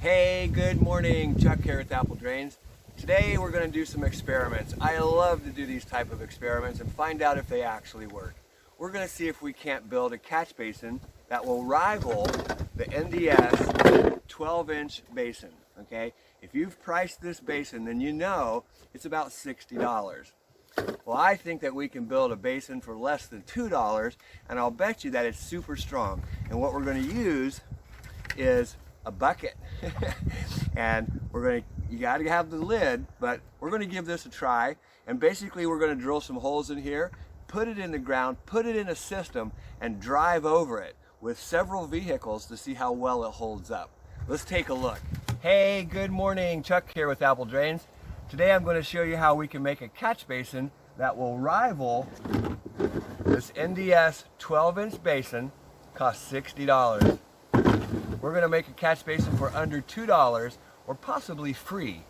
Hey, good morning. Chuck here with Apple Drains. Today we're going to do some experiments. I love to do these type of experiments and find out if they actually work. We're going to see if we can't build a catch basin that will rival the NDS 12-inch basin. Okay? If you've priced this basin, then you know it's about $60. Well, I think that we can build a basin for less than $2, and I'll bet you that it's super strong. And what we're going to use is a bucket. And you got to have the lid, but we're going to give this a try. And basically we're going to drill some holes in here, put it in the ground, put it in a system, and drive over it with several vehicles to see how well it holds up. Let's take a look. Hey, good morning. Chuck here with Apple Drains. Today I'm going to show you how we can make a catch basin that will rival this NDS 12-inch basin. Costs $60. We're going to make a catch basin for under $2 or possibly free.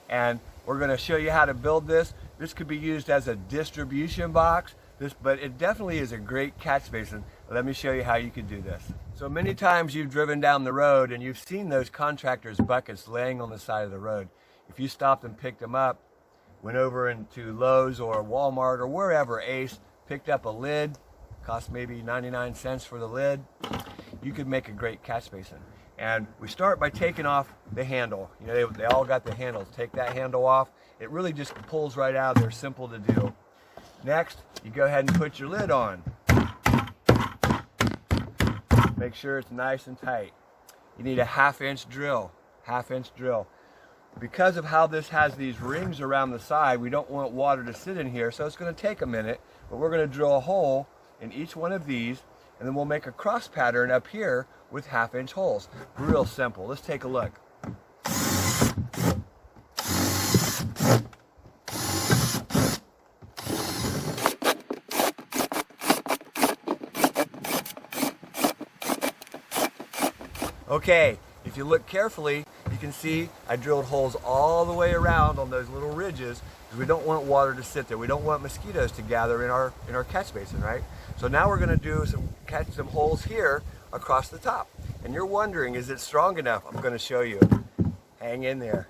And we're going to show you how to build this. This could be used as a distribution box, but it definitely is a great catch basin. Let me show you how you can do this. So many times you've driven down the road and you've seen those Contractors buckets laying on the side of the road. If you stopped and picked them up, went over into Lowe's or Walmart or wherever, Ace, picked up a lid, cost maybe 99 cents for the lid, you could make a great catch basin. And we start by taking off the handle. You know, they all got the handles. Take that handle off. It really just pulls right out of there, simple to do. Next, you go ahead and put your lid on. Make sure it's nice and tight. You need a half-inch drill. Because of how this has these rings around the side, we don't want water to sit in here, so it's going to take a minute, but we're going to drill a hole in each one of these, and then we'll make a cross pattern up here with half-inch holes. Real simple. Let's take a look. Okay, if you look carefully, you can see I drilled holes all the way around on those little ridges because we don't want water to sit there. We don't want mosquitoes to gather in our catch basin, right? So now we're going to do catch some holes here across the top. And you're wondering, is it strong enough? I'm going to show you. Hang in there.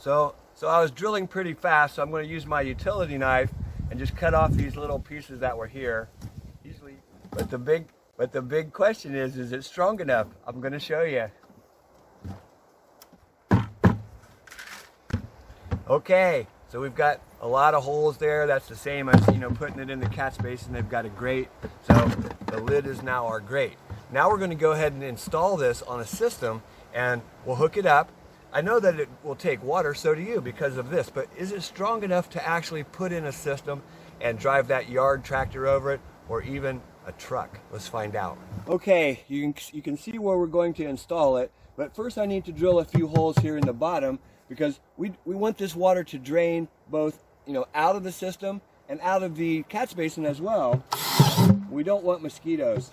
So I was drilling pretty fast, so I'm going to use my utility knife and just cut off these little pieces that were here easily. But the big question is it strong enough? I'm going to show you. Okay, so we've got a lot of holes there. That's the same as, putting it in the catch basin. They've got a grate, so the lid is now our grate. Now we're going to go ahead and install this on a system, and we'll hook it up. I know that it will take water, so do you, because of this, but is it strong enough to actually put in a system and drive that yard tractor over it, or even a truck? Let's find out. Okay, you can see where we're going to install it, but first I need to drill a few holes here in the bottom because we want this water to drain both, out of the system and out of the catch basin as well. We don't want mosquitoes.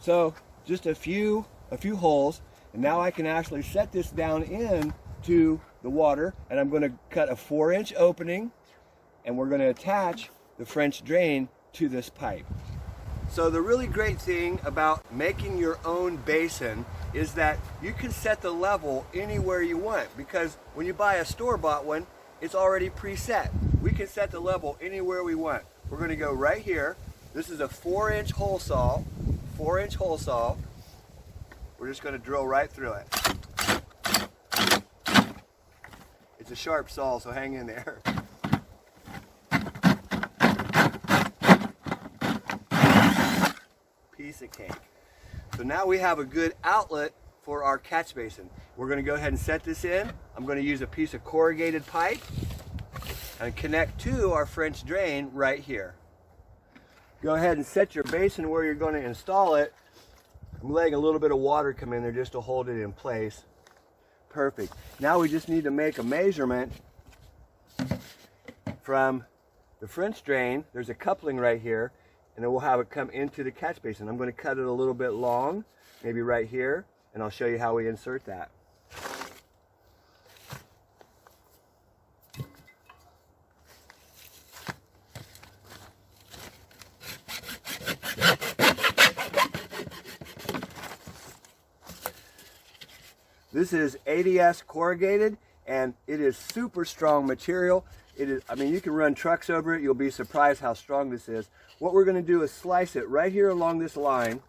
So just a few holes, and now I can actually set this down into the water, and I'm going to cut a 4-inch opening, and we're going to attach the French drain to this pipe. So the really great thing about making your own basin is that you can set the level anywhere you want, because when you buy a store-bought one, it's already preset. We can set the level anywhere we want. We're going to go right here. This is a 4-inch hole saw. 4-inch hole saw. We're just going to drill right through it. It's a sharp saw, so hang in there. Piece of cake. So now we have a good outlet for our catch basin. We're going to go ahead and set this in. I'm going to use a piece of corrugated pipe and connect to our French drain right here. Go ahead and set your basin where you're going to install it. I'm letting a little bit of water come in there just to hold it in place. Perfect. Now we just need to make a measurement from the French drain. There's a coupling right here, and then we'll have it come into the catch basin. I'm going to cut it a little bit long, maybe right here, and I'll show you how we insert that. This is ADS corrugated, and it is super strong material. It is, I mean, you can run trucks over it. You'll be surprised how strong this is. What we're going to do is slice it right here along this line,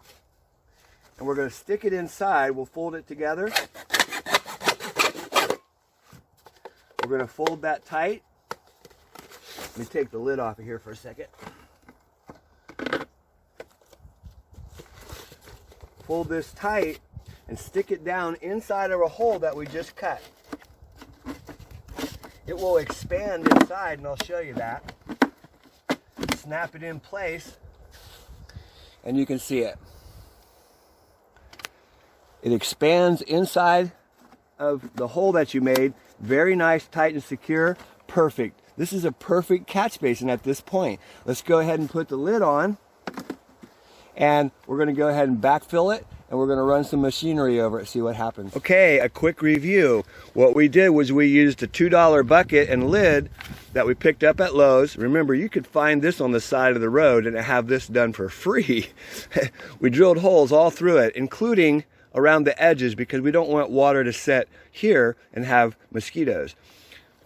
and we're going to stick it inside. We'll fold it together. We're going to fold that tight. Let me take the lid off of here for a second. Fold this tight and stick it down inside of a hole that we just cut. It will expand inside, and I'll show you that. Snap it in place, and you can see it. It expands inside of the hole that you made. Very nice, tight and secure. Perfect. This is a perfect catch basin at this point. Let's go ahead and put the lid on, and we're going to go ahead and backfill it, and we're going to run some machinery over it, see what happens. Okay, a quick review. What we did was we used a $2 bucket and lid that we picked up at Lowe's. Remember, you could find this on the side of the road and have this done for free. We drilled holes all through it, including around the edges, because we don't want water to set here and have mosquitoes.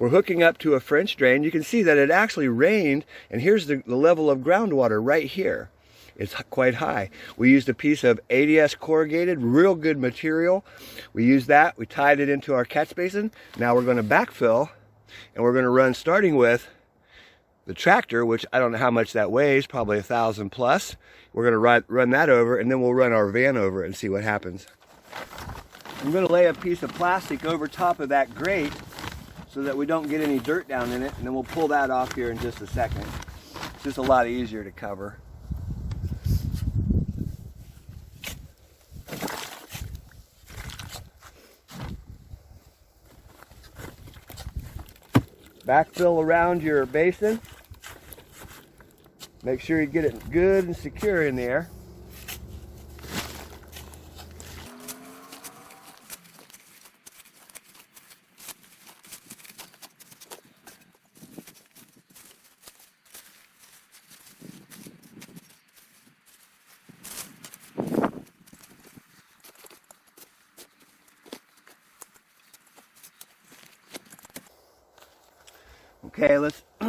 We're hooking up to a French drain. You can see that it actually rained, and here's the level of groundwater right here. It's quite high. We used a piece of ADS corrugated, real good material. We used that, we tied it into our catch basin. Now we're going to backfill, and we're going to run, starting with the tractor, which I don't know how much that weighs, probably 1,000 plus. We're going to run that over, and then we'll run our van over it and see what happens. I'm going to lay a piece of plastic over top of that grate so that we don't get any dirt down in it, and then we'll pull that off here in just a second. It's just a lot easier to cover. Backfill around your basin. Make sure you get it good and secure in there.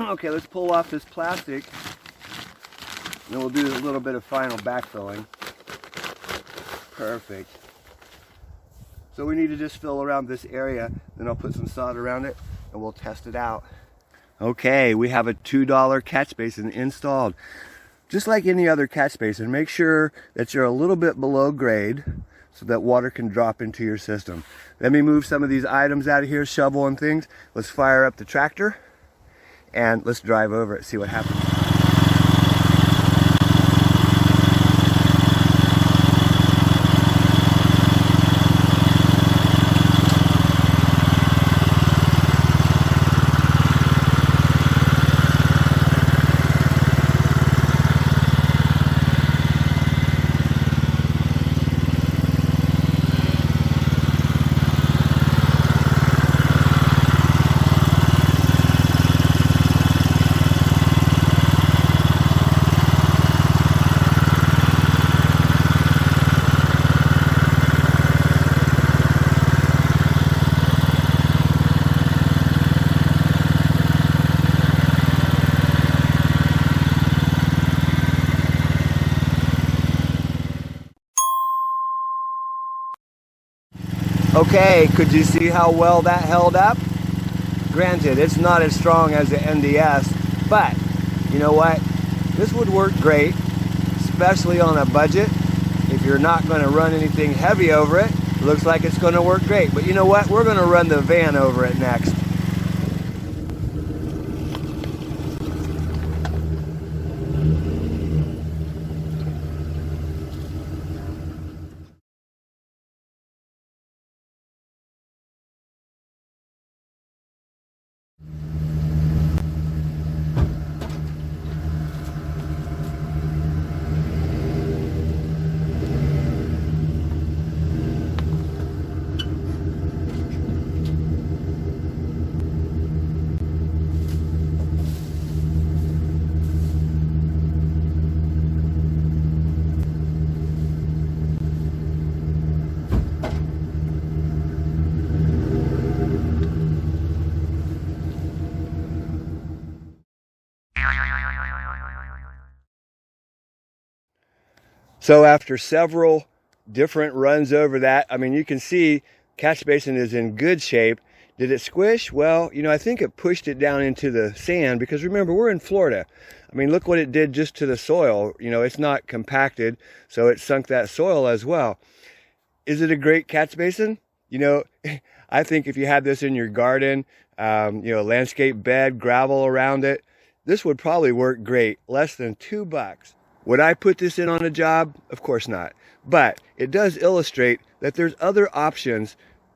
Okay, let's pull off this plastic, and then we'll do a little bit of final backfilling. Perfect. So we need to just fill around this area, then I'll put some sod around it, and we'll test it out. Okay, we have a $2 catch basin installed. Just like any other catch basin, make sure that you're a little bit below grade so that water can drop into your system. Let me move some of these items out of here, shovel and things. Let's fire up the tractor, and let's drive over it, see what happens. Okay, could you see how well that held up? Granted, it's not as strong as the NDS, but you know what? This would work great, especially on a budget. If you're not going to run anything heavy over it, it looks like it's going to work great. But you know what? We're going to run the van over it next. So after several different runs over that, I mean, you can see catch basin is in good shape. Did it squish? Well, you know, I think it pushed it down into the sand, because remember, we're in Florida. I mean, look what it did just to the soil. You know, it's not compacted, so it sunk that soil as well. Is it a great catch basin? You know, I think if you had this in your garden, you know, landscape bed, gravel around it, this would probably work great. Less than $2. Would I put this in on a job? Of course not. But it does illustrate that there's other options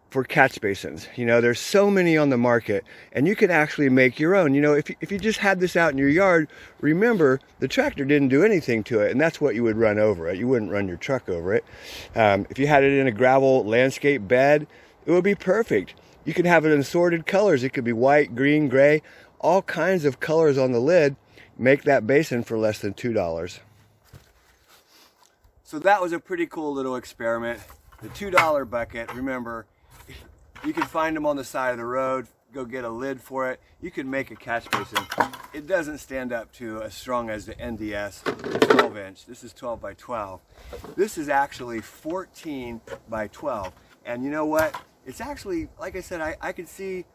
for catch basins. You know, there's so many on the market, and you can actually make your own. You know, if you just had this out in your yard, remember, the tractor didn't do anything to it, and that's what you would run over it. You wouldn't run your truck over it. If you had it in a gravel landscape bed, it would be perfect. You can have it in assorted colors. It could be white, green, gray, all kinds of colors on the lid. Make that basin for less than $2. So that was a pretty cool little experiment. The $2 bucket, remember, you can find them on the side of the road. Go get a lid for it. You can make a catch basin. It doesn't stand up to as strong as the NDS 12-inch. This is 12 by 12. This is actually 14 by 12. And you know what? It's actually, like I said, I could see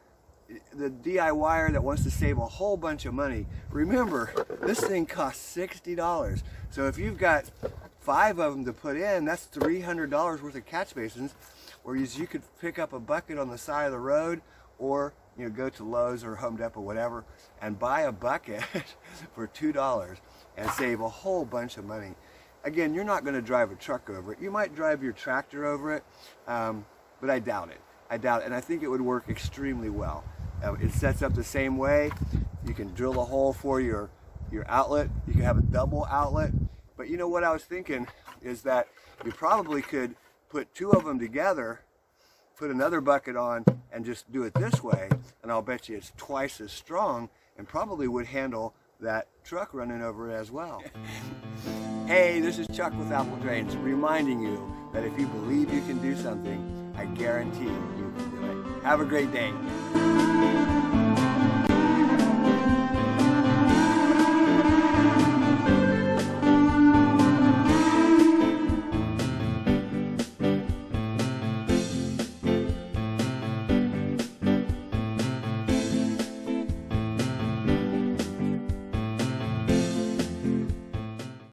the DIYer that wants to save a whole bunch of money. Remember, this thing costs $60. So if you've got 5 of them to put in, that's $300 worth of catch basins. Whereas you could pick up a bucket on the side of the road, or you know, go to Lowe's or Home Depot, whatever, and buy a bucket for $2 and save a whole bunch of money. Again, you're not going to drive a truck over it. You might drive your tractor over it, but I doubt it. I doubt it, and I think it would work extremely well. It sets up the same way. You can drill a hole for your outlet. You can have a double outlet. But you know what I was thinking is that you probably could put 2 of them together, put another bucket on, and just do it this way, and I'll bet you it's twice as strong and probably would handle that truck running over it as well. Hey, this is Chuck with Apple Drains, reminding you that if you believe you can do something, I guarantee you can do it. Have a great day.